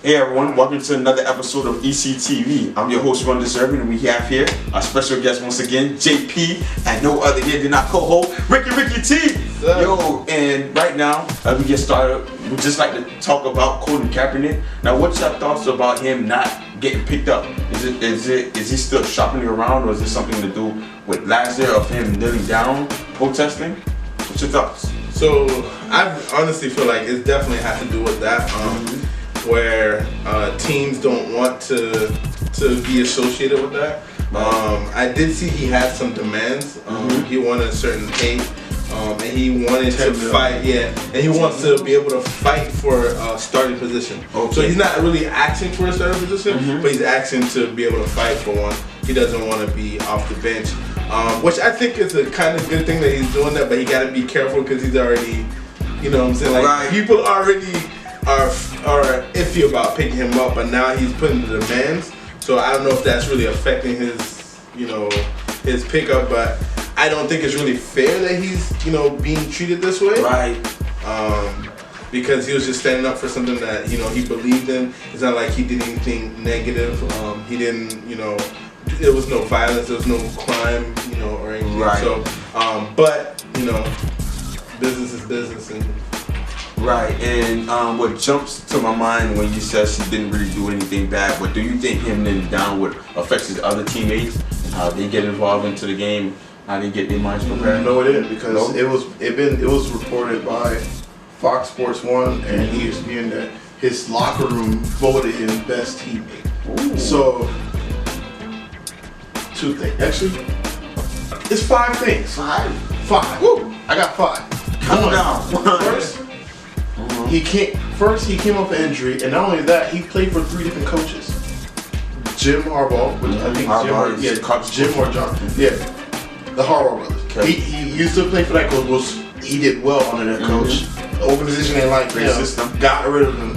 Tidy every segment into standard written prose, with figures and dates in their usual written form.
Hey everyone, welcome to another episode of ECTV. I'm your host, Ron Deserving, and we have here our special guest once again, JP, and no other here than our co-host, Ricky T. Yo, and right now, as we get started, we'd just like to talk about Colin Kaepernick. Now, what's your thoughts about him not getting picked up? Is he still shopping around, or is this something to do with last year of him kneeling down, protesting? What's your thoughts? So, I honestly feel like it definitely has to do with that. Where teams don't want to be associated with that. I did see he had some demands. He wanted a certain pay, and he wanted to fight. Yeah, and he wants to be able to fight for a starting position. Okay. So he's not really asking for a starting position, but he's asking to be able to fight for one. He doesn't want to be off the bench, which I think is a kind of good thing that he's doing that. But he got to be careful because he's already, you know what I'm saying? Like people already are iffy about picking him up, but now he's putting the demands. So I don't know if that's really affecting his, his pickup. But I don't think it's really fair that he's, being treated this way. Right. Because he was just standing up for something that he believed in. It's not like he did anything negative. He didn't, there was no violence, there was no crime, or anything. Right. So, but business is business and. Right, and what jumps to my mind when you said she didn't really do anything bad, but do you think him kneeling down would affect his other teammates, how they get involved into the game, how they get their minds prepared? No, it didn't, because it was reported by Fox Sports 1 and ESPN that his locker room voted him best teammate. Ooh. So, two things. Actually, it's 5 things. Five. Woo! I got 5. Calm down. First, he came off an injury, and not only that, he played for 3 different coaches. Jim Harbaugh, which I think Jim or John. Yeah, the Harbaugh brothers. Okay. He used to play for that coach. He did well under that coach. The organization didn't like him. Got rid of him.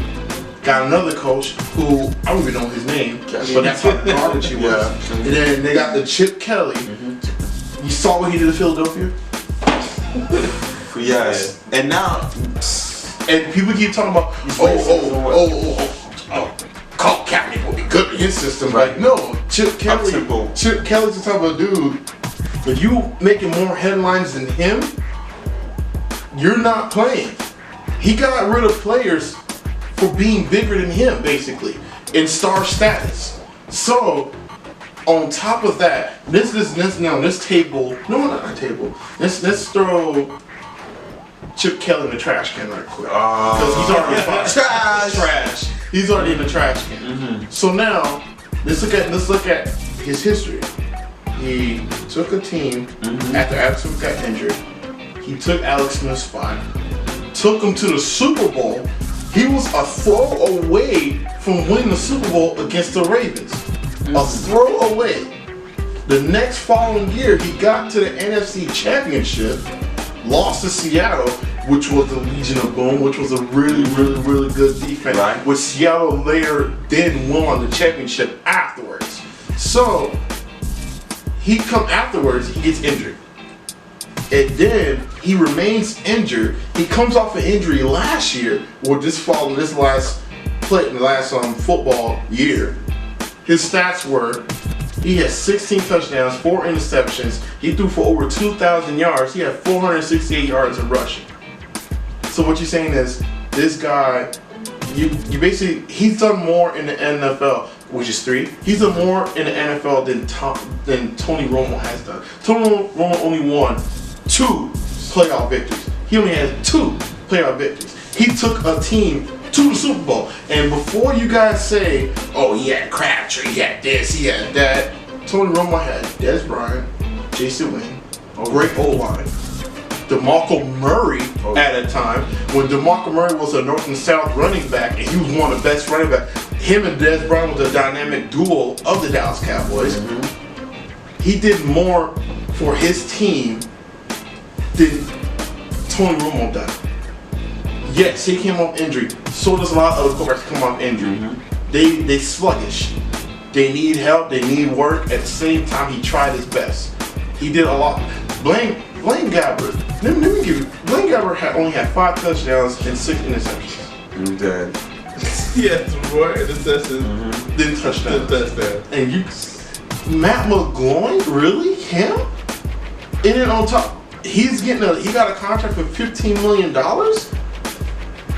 Got another coach who I don't even know his name, but that's how garbage he was. And then they got the Chip Kelly. You saw what he did in Philadelphia. Yes, and now. And people keep talking about, Colin Kaepernick will be good in his system. Right. Like, no, Chip Kelly's the type of dude, when you making more headlines than him, you're not playing. He got rid of players for being bigger than him, basically, in star status. So, on top of that, let's throw Chip Kelly in the trash can right quick. Because he's already trash. He's already in the trash can. So now, let's look at his history. He took a team after Alex Smith got injured. He took Alex Smith's spot, took him to the Super Bowl. He was a throw away from winning the Super Bowl against the Ravens. A throw away. The next following year, he got to the NFC Championship. Lost to Seattle, which was the Legion of Boom, which was a really, really, really good defense. Right. Which Seattle later then won the championship afterwards. So he gets injured. And then he remains injured. He comes off an injury last year, or this last football year. His stats were, he had 16 touchdowns, 4 interceptions. He threw for over 2,000 yards. He had 468 yards of rushing. So what you're saying is, this guy, you basically, he's done more in the NFL, which is 3. He's done more in the NFL than Tony Romo has done. Tony Romo only won 2 playoff victories. He only has 2 playoff victories. He took a team to the Super Bowl. And before you guys say, oh, he had Crabtree, he had this, he had that, Tony Romo had Des Bryant, Jason Wynn, great O-line, DeMarco Murray at a time, when DeMarco Murray was a North and South running back, and he was one of the best running backs. Him and Des Bryant was a dynamic duo of the Dallas Cowboys. He did more for his team than Tony Romo done. Yes, he came off injury. So does a lot of other quarterbacks come off injury. They sluggish. They need help. They need work. At the same time, he tried his best. He did a lot. Blaine Gabbert. Blaine Gabbert only had 5 touchdowns and 6 interceptions. Yeah, 4 interceptions. Then touchdown. Touchdown. And Matt McGloin, really? Him? And then on top, he got a contract for $15 million?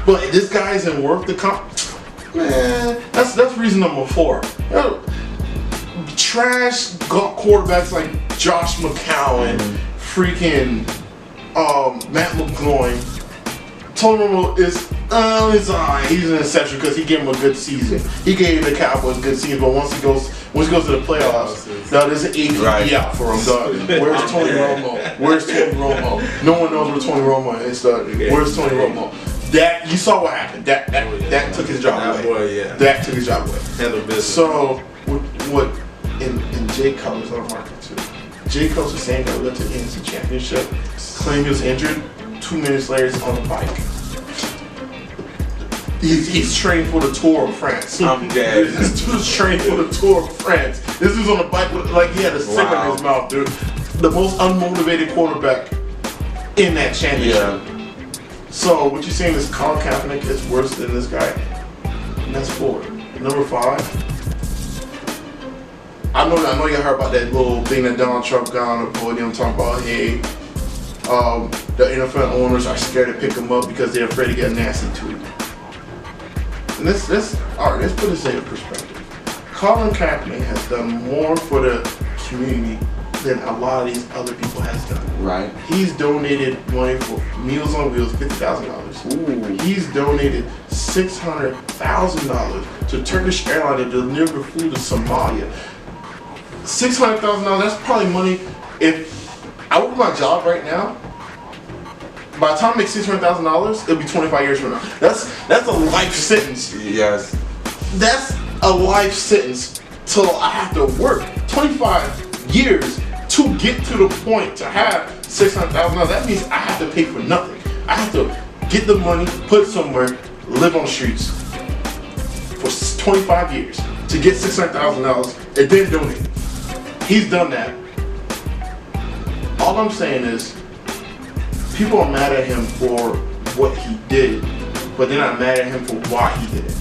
But this guy isn't worth the Man, that's reason number 4. Trash quarterbacks like Josh McCown, freaking Matt McGloin. Tony Romo is alright. He's an exception because he gave him a good season. He gave the Cowboys a good season, but once he goes to the playoffs, there's an AVP out for him. Dog. Where's Tony Romo? Where's Tony Romo? No one knows where Tony Romo is. Dog. Where's Tony Romo? That you saw what happened. That took his job away. That took his job away. Handle business. So what? And Jay Cutler's on the market too. Jay Cutler's the same guy who left to the NFC Championship, claimed he was injured. 2 minutes later, he's on the bike. He's training for the Tour of France. I'm dead. This dude's training for the Tour of France. This dude's on the bike like he had a cigarette in his mouth, dude. The most unmotivated quarterback in that championship. Yeah. So what you're saying is Colin Kaepernick is worse than this guy? And that's 4. Number 5. I know you heard about that little thing that Donald Trump got on the podium talking about, hey, the NFL owners are scared to pick him up because they're afraid to get a nasty tweet. And let's put this in perspective. Colin Kaepernick has done more for the community than a lot of these other people has done. Right. He's donated money for Meals on Wheels, $50,000. He's donated $600,000 to Turkish Airlines to deliver food to Somalia. $600,000, that's probably money. If I work my job right now, by the time I make $600,000, it'll be 25 years from now. That's a life sentence. Yes. That's a life sentence till I have to work 25 years to get to the point to have $600,000. That means I have to pay for nothing. I have to get the money, put it somewhere, live on the streets for 25 years to get $600,000 and then donate it. He's done that. All I'm saying is, people are mad at him for what he did, but they're not mad at him for why he did it.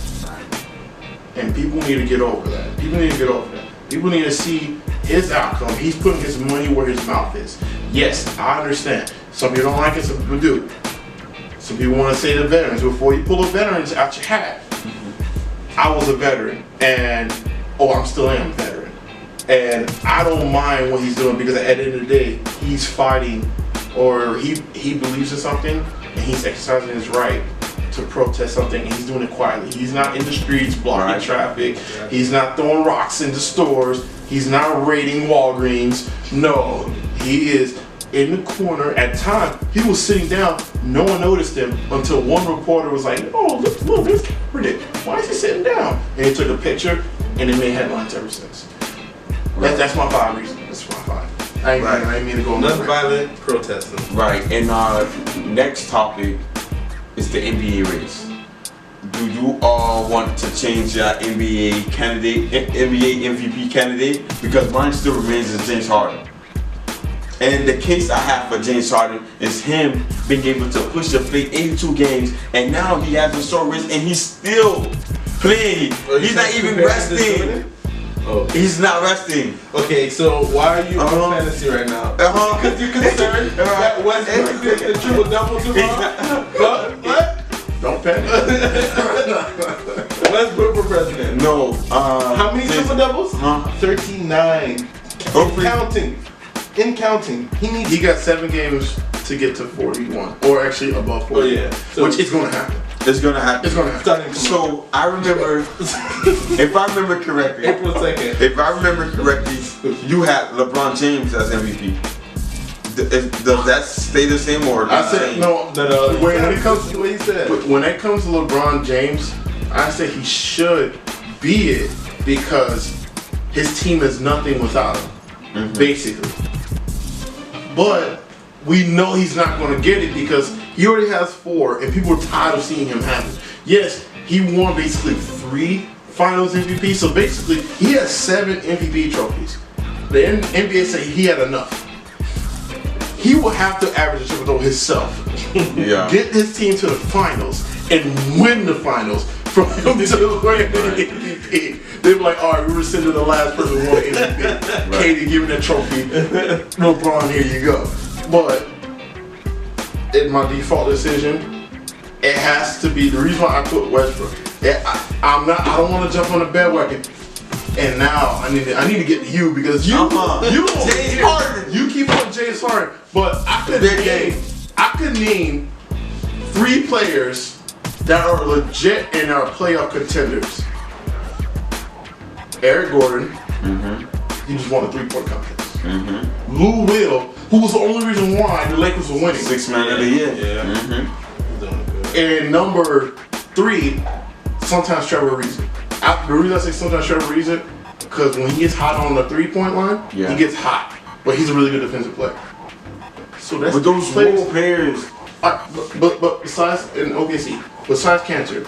And people need to get over that. People need to see his outcome. He's putting his money where his mouth is. Yes, I understand. Some people don't like it, some people do. Some people want to say the veterans. Before you pull the veterans out your hat, I was a veteran, and I'm still am a veteran. And I don't mind what he's doing because at the end of the day, he's fighting, or he believes in something and he's exercising his right to protest something, and he's doing it quietly. He's not in the streets blocking traffic. Yeah. He's not throwing rocks into stores. He's not raiding Walgreens. No, he is in the corner. At time, he was sitting down. No one noticed him until one reporter was like, "Oh, look, there's Kaepernick. Why is he sitting down?" And he took a picture, and it made headlines ever since. Right. That's my 5 reasons. That's my 5. I ain't mean to go on. Non-violent protesting. Right. And next topic is the NBA race. Do you all want to change your NBA MVP candidate? Because mine still remains as James Harden. And the case I have for James Harden is him being able to push the play 82 games, and now he has a sore wrist and he's still playing. He's not even resting. Oh. He's not resting. Okay, so why are you on fantasy right now? Because you're concerned that Westbrook did the triple double tomorrow? What? Don't panic. Westbrook for president. No. How many triple doubles? 39. In counting. He got 7 games to get to 41, or actually above 40. Oh yeah. So which is going to happen. It's gonna happen. It's gonna happen. So I remember, if I remember correctly, April 2nd. If I remember correctly, you had LeBron James as MVP. Does that stay the same or? I said no. When it comes to what he said, when it comes to LeBron James, I say he should be it because his team is nothing without him, basically. But we know he's not going to get it because he already has 4, and people are tired of seeing him have it. Yes, he won basically 3 Finals MVP, so basically he has 7 MVP trophies. The NBA say he had enough. He will have to average a triple-double himself. Yeah. Get his team to the finals and win the finals from him to win the MVP. They were like, all right, we rescinded the last person who won the MVP. Right. Katie, give me that trophy. LeBron, here you go. But in my default decision, it has to be the reason why I put Westbrook. I don't want to jump on the bandwagon. And now I need to get to you because you James Harden. You keep on James Harden, but I could name 3 players that are legit and are playoff contenders. Eric Gordon, he just won a 3-point contest. Lou Will, who was the only reason why the Lakers were winning. 6th man of the year. Yeah. And number 3, sometimes Trevor Ariza. The reason I say sometimes Trevor Ariza, because when he gets hot on the 3-point line, he gets hot. But he's a really good defensive player. So that's But those role players. But besides in OKC, besides Cantor,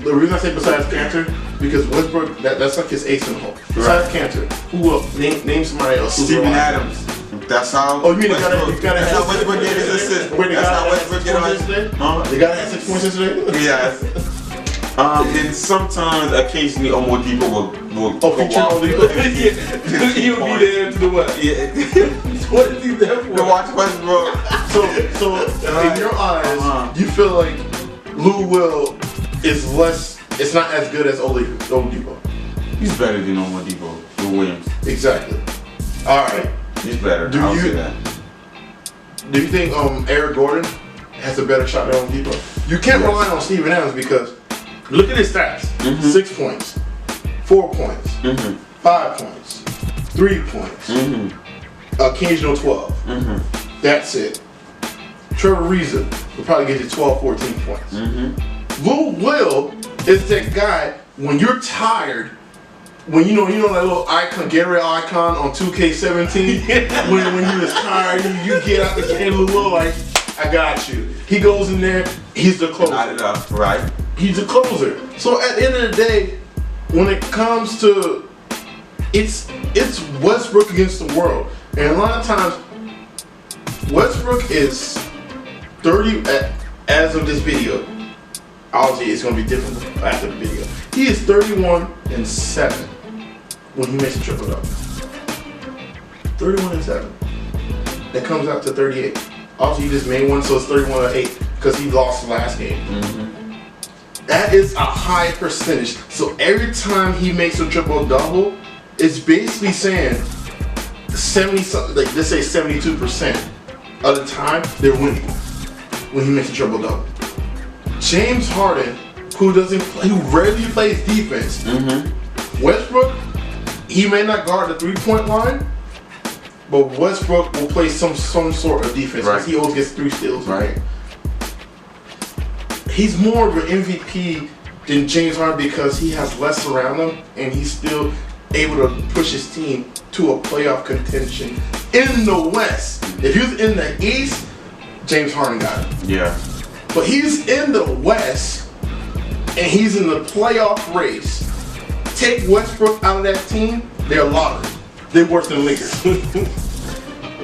the reason I say besides Cantor, because Westbrook, that's like his ace in the hole. Besides Cantor, who else? Name somebody else. Steven Adams. That's how. Oh, you mean Westbrook. you gotta That's have how Westbrook get his assist. Wait, That's how Westbrook get his assist. Huh? They gotta have 6 points yesterday? Yes. And sometimes, occasionally, Oladipo will go feature off. Oladipo. He'll be there to do what? Yeah. What is he there for? To watch Westbrook. So in your eyes, you feel like Lou Will is less. It's not as good as Oladipo. He's better than Oladipo. Lou Williams. Exactly. All right. He's better. Do I'll you- say that. Do you think Eric Gordon has a better shot than Oladipo? You can't rely on Steven Adams because look at his stats: 6 points, 4 points, 5 points, 3 points, occasional 12. That's it. Trevor Ariza will probably get you 12, 14 points. Lou Will is that guy when you're tired. When you know that little icon, Gatorade icon on 2K17, when you was tired, you get out the game, Lou Will like, I got you. He goes in there, he's the closer. Not enough, right? He's the closer. So at the end of the day, when it comes to it's Westbrook against the world. And a lot of times Westbrook is 30 as of this video. Obviously it's gonna be different after the video. He is 31-7 when he makes a triple double. 31-7. That comes out to 38. Obviously he just made one, so it's 31-8 because he lost the last game. That is a high percentage. So every time he makes a triple double, it's basically saying 70, like let's say 72% of the time they're winning when he makes a triple double. James Harden, who rarely plays defense. Westbrook, he may not guard the 3-point line, but Westbrook will play some sort of defense because he always gets 3 steals. Right. He's more of an MVP than James Harden because he has less around him and he's still able to push his team to a playoff contention in the West. If he was in the East, James Harden got it. Yeah. But he's in the West and he's in the playoff race. Take Westbrook out of that team, they're lottery. They're worse than the Lakers. For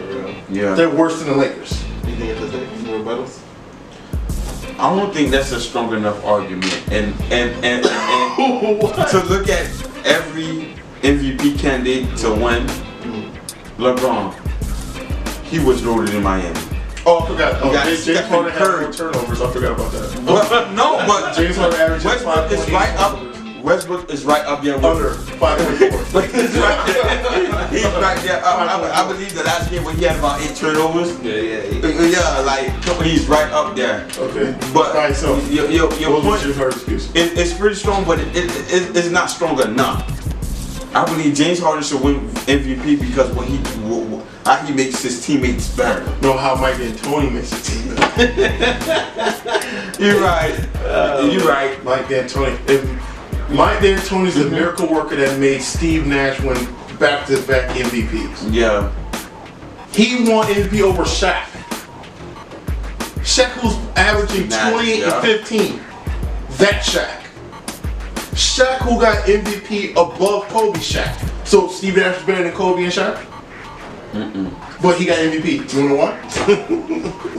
real. Yeah. They're worse than the Lakers. You think it's a more rebuttals? I don't think that's a strong enough argument. And to look at every MVP candidate to win, LeBron, he was loaded in Miami. Oh, I forgot. Oh, got James Stephen Harden had Curry. more turnovers. I forgot about that. Well, no, but James Harden averaged Westbrook is 5.8 right up. turnovers. Westbrook is right up there with Under 5.4. Like, he's right there. He's right there. I believe the last game when he had about 8 turnovers. Yeah, like he's right up there. Okay. But Alright, so your what was point, your hard excuse? it's pretty strong, but it's not strong enough. I believe James Harden should win MVP because how he makes his teammates better. Know how Mike D'Antoni makes a team better. You're right. You're right. Mike D'Antoni. Mike D'Antoni's the miracle worker that made Steve Nash win back-to-back MVPs. Yeah. He won MVP over Shaq. Shaq was averaging Nash, 28 yeah. and 15. That Shaq. Shaq who got MVP above Kobe Shaq. So Steve Nash was better than Kobe and Shaq? But he got MVP. You wanna know why?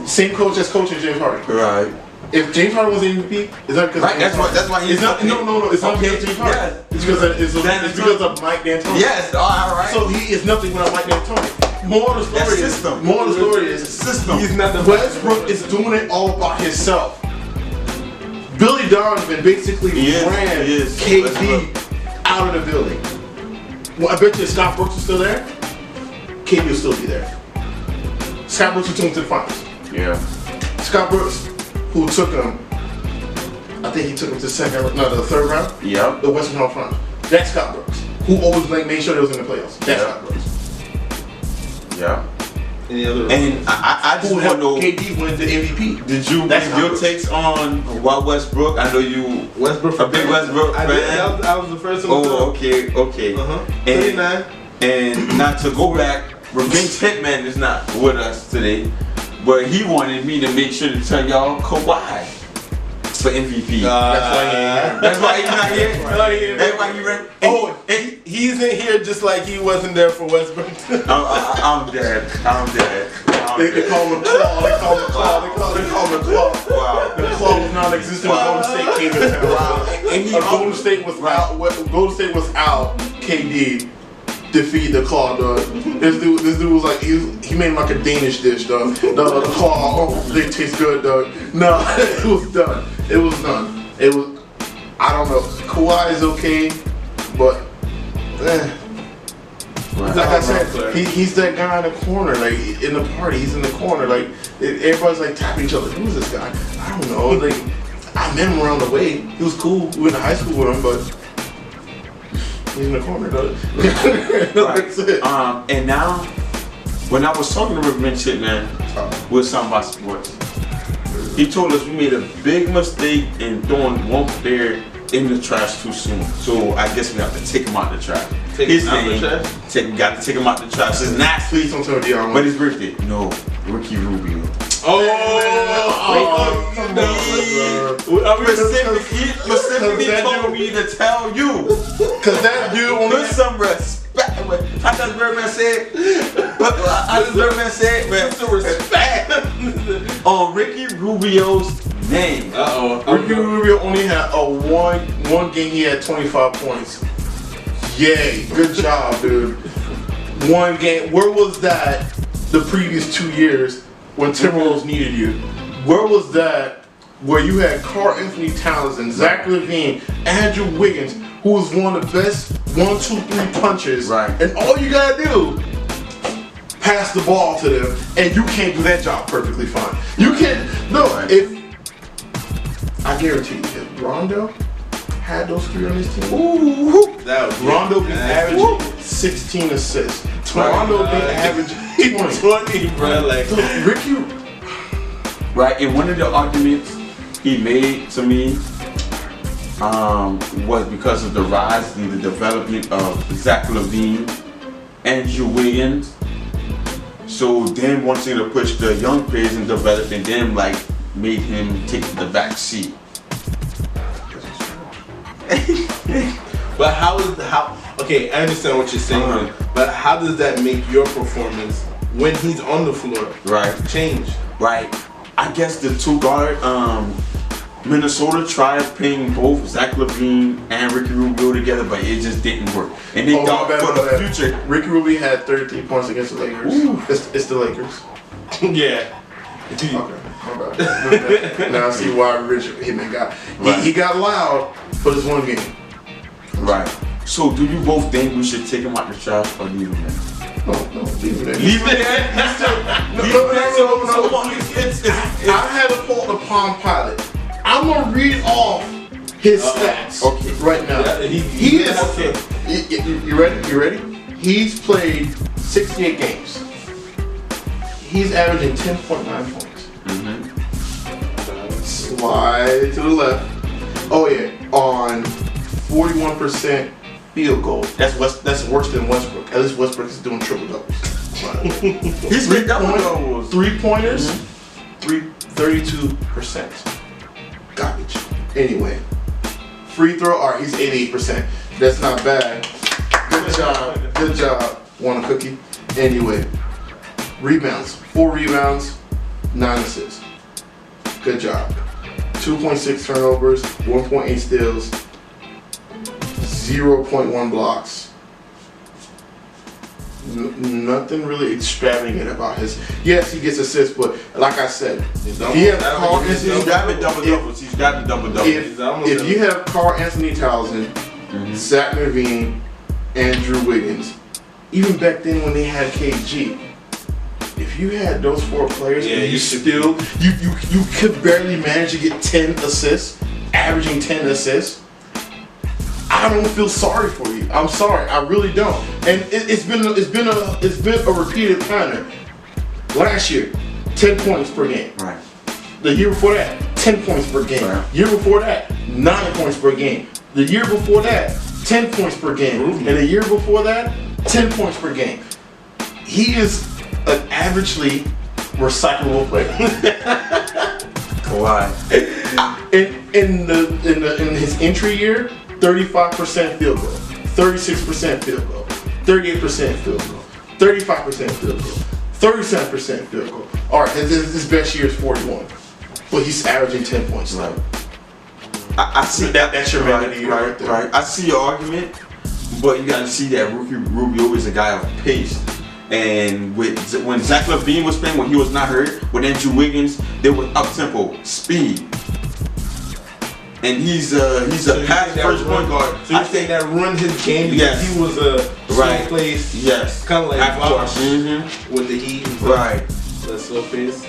Same coach as coaching James Harden. Right. If James Harden was the MVP, is that because Right, that's why he's it's not. No. It's not because of James Harden. Yes. It's because of Mike D'Antoni. Yes, all right. So he is nothing without Mike D'Antoni. More of the story is system. He's not the Westbrook is doing it all by himself. Billy Donovan basically ran KD out of the building. Well, I bet you if Scott Brooks is still there, KD will still be there. Scott Brooks who took him to the finals. Yeah. Scott Brooks, who took him, I think he took him to the third round. Yeah. The Western Conference Finals. That's Scott Brooks, who always made sure they was in the playoffs. That's Scott Brooks. Yeah. Any other? And I just Who want to helped know. KD win the MVP? Did you That's give your Brooks. takes on why Westbrook? I know you Westbrook, a big Westbrook I fan. did. I was the first one. Oh, okay. 39. And not to go back, Revenge Hitman is not with us today, but he wanted me to make sure to tell y'all Kawhi for MVP. That's why he's not here. That's why he ran. And he's in here just like he wasn't there for Westbrook. I'm dead. They call him the Claw. They call him the Claw. They call him the Claw. Wow. The Claw was non-existent when Golden State came into town. Wow. And Golden State was out. KD defeat the Claw, dog. This dude was like he made him like a Danish dish, dog. The Claw, they taste good, dog. No, it was done. It was done. It was. I don't know. Kawhi is okay, but. Like I said, he's that guy in the corner, like in the party. He's in the corner, like everybody's like tapping each other. Who's this guy? I don't know. Like I met him around the way. He was cool. We went to high school with him, but he's in the corner, though. That's it. And now, when I was talking to Revenge Hitman, we were talking about sports. He told us we made a big mistake in throwing one player in the trash too soon. So I guess we have to take him out the trash. His name, got to take him out the trash. It's nasty. Please don't tell me But his birthday, no, Ricky Rubio. Specifically told me to tell you. Cause that dude Put some respect. How does Birdman say it? Man, some respect on Ricky Rubio's name. Ricky Rubio only had one game. He had 25 points. Yay! Good job, dude. One game. Where was that the previous 2 years when Timberwolves needed you? Where was that where you had Karl Anthony Towns and Zach LaVine, Andrew Wiggins, who was one of the best 1-2-3 punchers, right? And all you gotta do, pass the ball to them, and you can't do that job perfectly fine. You can't. No, right. If I guarantee you, if Rondo had those three on his team, Rondo be averaging 16 assists. Rondo be averaging 20, bro. Like Ricky. Right, and one of the arguments he made to me was because of the rise and the development of Zach LaVine, Andrew Wiggins. So then wanting to push the young players and developing them, like made him take the back seat. But how? Okay, I understand what you're saying, but how does that make your performance when he's on the floor? Right. Change. Right. I guess the two guard, Minnesota tried playing both Zach LaVine and Ricky Rubio together, but it just didn't work. And they thought for the future. Ricky Rubio had 33 points against the Lakers. It's the Lakers. Yeah. Okay, my bad. Now I see why Rich Hitman got. He got loud for this one game. Right. So do you both think we should take him out the trash or leave him there? No, leave him there. Leave him there? I had to pull the Palm Pilot. I'm gonna read off his stats right now. He is. You ready? You ready? He's played 68 games. He's averaging 10.9 points. Slide to the left. Oh yeah, on 41% field goal. That's worse than Westbrook. At least Westbrook is doing triple doubles. He's been double doubles. 3-pointers, 32%. Garbage. Anyway, free throw. All right, he's 88%. That's not bad. Good job. Good job. Want a cookie? Anyway, rebounds. 4 rebounds, 9 assists. Good job. 2.6 turnovers, 1.8 steals, 0.1 blocks. Nothing really extravagant about his. Yes, he gets assists, but like I said, he's got the double-doubles. He's got the double-doubles. If you have Carl Anthony Townsend, Zach LaVine, Andrew Wiggins, even back then when they had KG, if you had those 4 players, and you could barely manage to get 10 assists, averaging 10 assists. I don't feel sorry for you. I'm sorry, I really don't. And it's been a repeated pattern. Last year, 10 points per game. Right. The year before that, 10 points per game. Right. Year before that, 9 points per game. The year before that, 10 points per game. And the year before that, 10 points per game. He is an averagely recyclable player. Kawhi. In his entry year, 35% field goal, 36% field goal, 38% field goal, 35% field goal, 37% field goal. All right, his best year is 41, but he's averaging 10 points. Right. I see that. That's your man of the year right there. Right. I see your argument, but you got to see that Ricky Rubio is a guy of pace. And when Zach LaVine was playing, when he was not hurt, with Andrew Wiggins, they were up tempo, speed. And he's a pass first point guard. So you're saying that ruined his game because he was a slow pace, kind of like Bosh with the Heat. Right. The slow pace.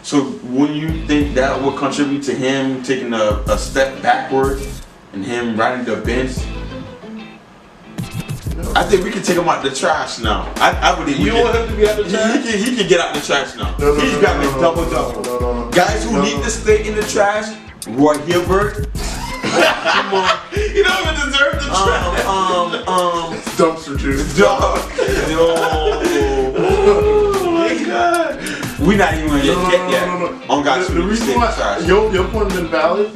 So wouldn't you think that would contribute to him taking a step backward and him riding the bench? I think we can take him out the trash now. I believe you want him to be out the trash. He can get out the trash now. He's got me double-double. Guys who need to stay in the trash. Roy Hibbert. Come on. You don't even deserve the trash. Dumpster juice. Dog. Yo. Oh my God. We not even gonna get yet. On God, the reason why your point has been valid.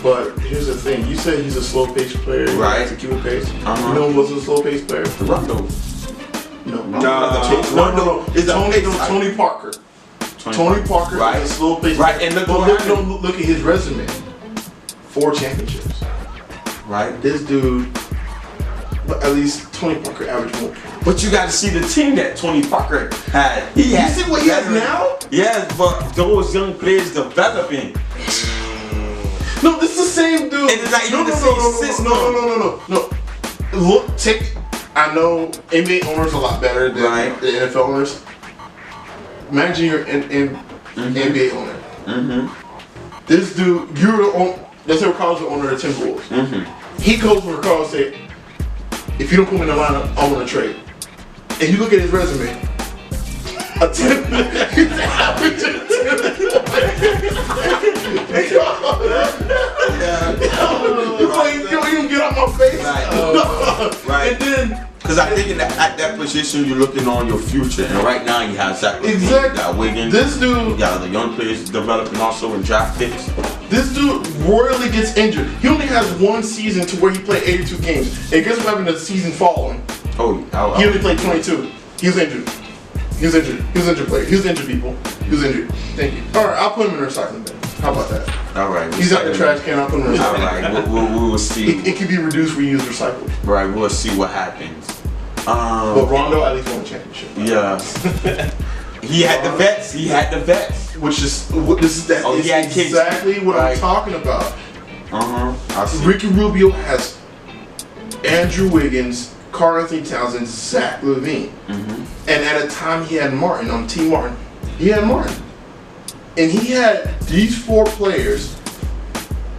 But here's the thing: you said he's a slow-paced player, right? To keep a pace. You know who was a slow-paced player? Rondo. No. Rondo is Tony Parker. Tony Parker is a slow-paced. Right, and look at his resume. 4 championships. Right. This dude, but at least Tony Parker averaged more. But you got to see the team that Tony Parker had. You see what he has now? Yes, but those young players developing. No, this is the same dude. And it's not even the same system. No. Look, I know NBA owners are a lot better than the NFL owners. Imagine you're an NBA owner. This dude, let's say Carl's the owner of the Timberwolves. He goes for Carl and say, if you don't put me in the lineup, I want to trade. And you look at his resume, he's averaging 10. You don't get out my face. Right. And then, because I think at that position you're looking on your future, and right now you have Zach LaVine, exactly. You got Wiggins, this dude, you got the young players developing also in draft picks. This dude rarely gets injured. He only has 1 season to where he played 82 games. And guess what happened the season following? He only played 22. He was injured. He was injured player. He was injured, people. He was injured. Thank you. All right, I'll put him in the recycling bin. How about that? All right. He's out the trash can. I'll put him in the recycling bin. All right. We will see. It can be reduced, reused, recycled. Right. We'll see what happens. But Rondo at least won a championship. Yeah. He had the vets. Which is exactly what I'm talking about. Ricky Rubio has Andrew Wiggins, Carl Anthony Townsend, Zach LaVine. And at a time he had Martin on Team Martin. He had Martin. And he had these 4 players,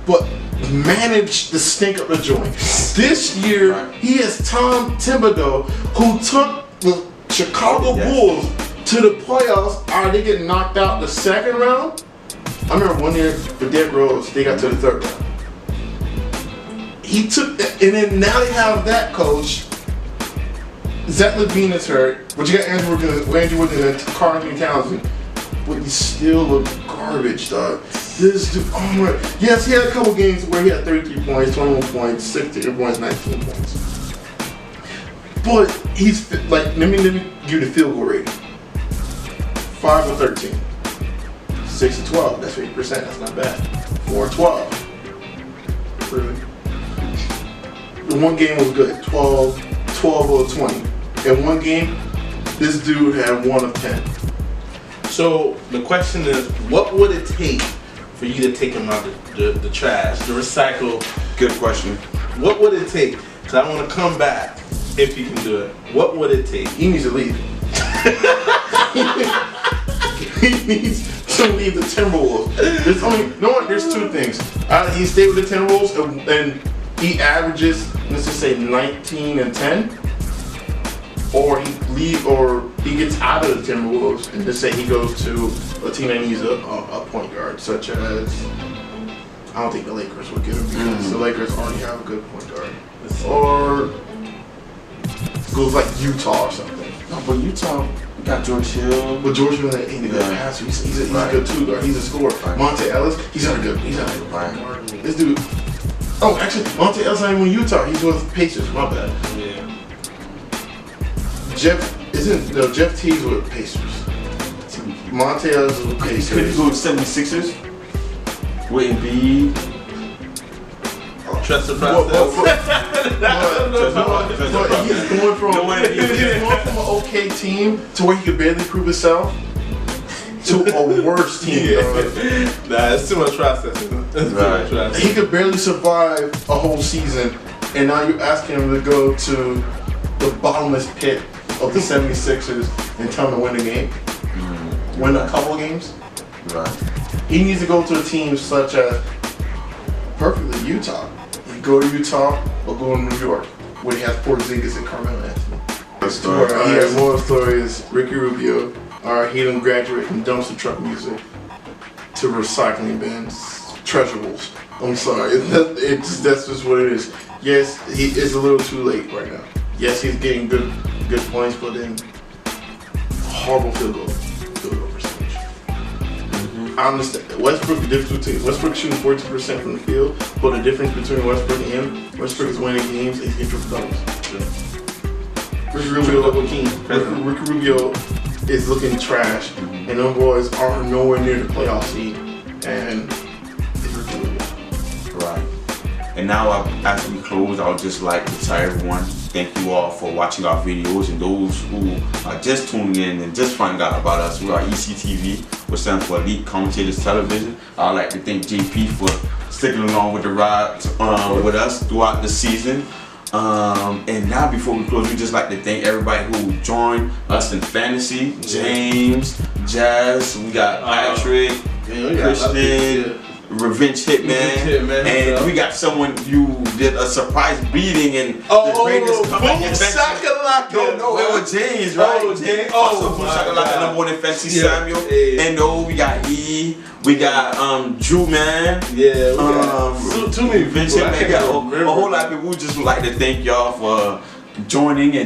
but managed to stink up the joint. This year, he has Tom Thibodeau, who took the Chicago Bulls to the playoffs. They get knocked out the 2nd round. I remember one year with Derrick Rose, they got to the 3rd round. He took that, and then now they have that coach. Zach LaVine is hurt, but you got Andrew Wiggins and Carl Anthony Townsend. But he's still a garbage, dog. This dude, oh my. Yes, he had a couple games where he had 33 points, 21 points, 16 points, 19 points. But he's like, let me give you the field goal rating. 5 of 13. 6 of 12, that's 50%, that's not bad. or 12. Really? The one game was good, 12 or 20. In one game, this dude had 1 of 10. So the question is, what would it take for you to take him out the trash, the recycle? Good question. What would it take? Because I want to come back if he can do it. What would it take? He needs to leave. He needs to leave the Timberwolves. There's 2 things. He stayed with the Timberwolves and he averages, let's just say 19 and 10. Or he gets out of the Timberwolves and just say he goes to a team that needs a point guard, such as, I don't think the Lakers would get him because the Lakers already have a good point guard. Or goes like Utah or something. No, but Utah, we got George Hill. But George Hill ain't a good passer. He's a good 2 guard. He's a scorer. Right. Monte Ellis, he's not a good point Right. guard. This dude. Oh, actually, Monte Ellis not even with Utah. He's with Pacers. My bad. Yeah. Jeff Teague's with Pacers. Monte Ellis is with Could he Pacers. go to 76ers? With Embiid? Trust the But he's going from an okay team to where he could barely prove himself to a worse team. Nah, it's too much processing. It's too much processing. He could barely survive a whole season, and now you're asking him to go to the bottomless pit of the 76ers and tell him to win a game, win a couple of games. Right. He needs to go to a team such as perfectly Utah. You go to Utah or go to New York, where he has Porzingis and Carmelo Anthony. He has more stories. Ricky Rubio, he didn't graduate from dumpster truck music to recycling bins, treasurables. I'm sorry, that's just what it is. Yes, he is a little too late right now. Yes, he's getting good points, but then horrible field goal percentage. I understand Westbrook. The difference between Westbrook shooting 42% from the field, but the difference between Westbrook and him, Westbrook is winning games and he's getting triple doubles. Ricky Rubio is looking trash, and them boys are nowhere near the playoff seed, and it's Ricky Rubio. Right. And now, as we close, I would just like to tell everyone, thank you all for watching our videos, and those who are just tuning in and just finding out about us. We are ECTV, which stands for Elite Commentators Television. I'd like to thank JP for sticking along with the ride with us throughout the season. And now, before we close, we just like to thank everybody who joined us in fantasy. James, Jazz, we got Patrick, Christian, Revenge Hitman, and we got someone you did a surprise beating and the greatest comeback in fantasy. No, it was James, right? James. Also, Boom Shakalaka, number 1 in fantasy, Samuel. And we got E, we got Drew, man. Yeah, we got too many Revenge Hitman. We got a whole lot of people. We just would like to thank y'all for joining and